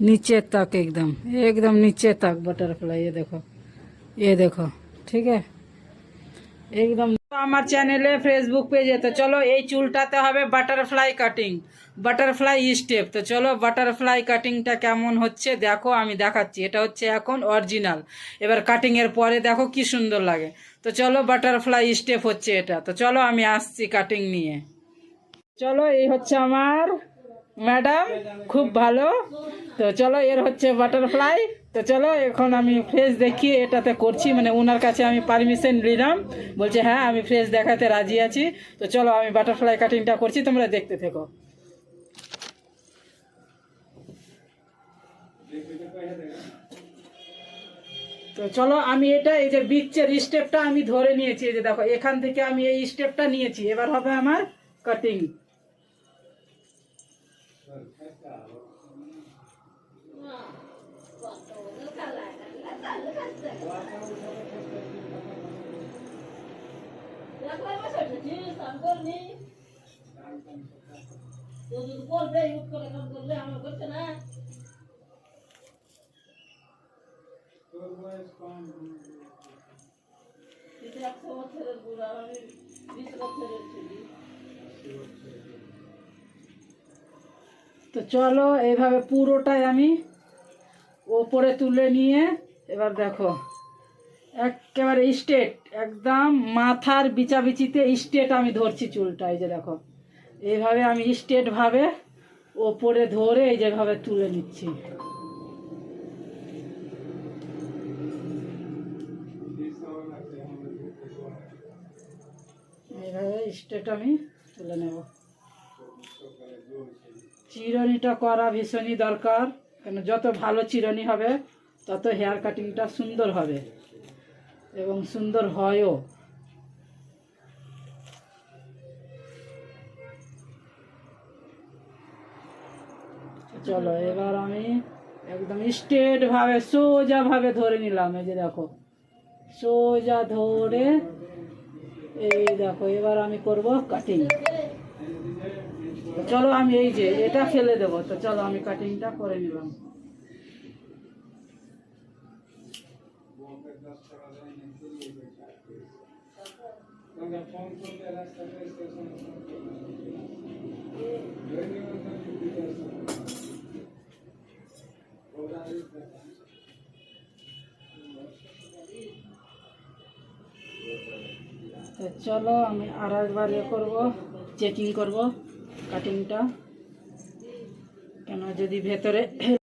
नीचे तक एकदम एकदम नीचे तक बटरफ्लाई। ये देखो ठीक है एकदम। আমার চ্যানেলে ফেসবুক পেজে তো চলো এই চুলটাতে হবে বাটারফ্লাই কাটিং, বাটারফ্লাই স্টেপ। তো চলো বাটারফ্লাই কাটিংটা কেমন হচ্ছে দেখো, আমি দেখাচ্ছি। এটা হচ্ছে এখন অরিজিনাল, এবার কাটিংয়ের পরে দেখো কি সুন্দর লাগে। তো চলো বাটারফ্লাই স্টেপ হচ্ছে এটা। তো চলো আমি আসছি কাটিং নিয়ে। চলো এই হচ্ছে আমার ম্যাডাম, খুব ভালো। তো চলো এর হচ্ছে বাটারফ্লাই। তো চলো এখন আমি ফ্রেশ দেখিয়ে এটাতে করছি, মানে ওনার কাছে আমি পারমিশন নিলাম, বলছে হ্যাঁ আমি ফ্রেশ দেখাতে রাজি আছি। তো চলো আমি বাটারফ্লাই কাটিংটা করছি, তোমরা দেখতে থেকো। তো চলো আমি এটা এই যে বিচের স্টেপটা আমি ধরে নিয়েছি, এই যে দেখো এখান থেকে আমি এই স্টেপটা নিয়েছি, এবার হবে আমার কাটিং। তো চলো এইভাবে পুরোটাই আমি ওপরে তুলে নিয়ে এবার দেখো একেবারে স্ট্রেট একদম মাথার বিচাবিচিতে স্ট্রেট আমি ধরছি চুলটা। এই যে দেখো এইভাবে আমি স্ট্রেট ভাবে ওপরে ধরে এই যেভাবে তুলে নিচ্ছি। এইভাবে স্ট্রেট আমি তুলে নেব। চিরনিটা করা ভীষণই দরকার, কেন যত ভালো চিরনি হবে তত হেয়ার কাটিংটা সুন্দর হবে এবং সুন্দর হয়ও। চলো এবার আমি একদম স্ট্রেট ভাবে সোজা ভাবে ধরে নিলাম। এই যে দেখো সোজা ধরে এই দেখো এবার আমি করব কাটিং। চলো আমি এই যে এটা ফেলে দেবো। তো চলো আমি কাটিংটা করে নিলাম। তো চলো আমি আর একবার করবো, চেকিং করব কাটিংটা, কেন যদি ভেতরে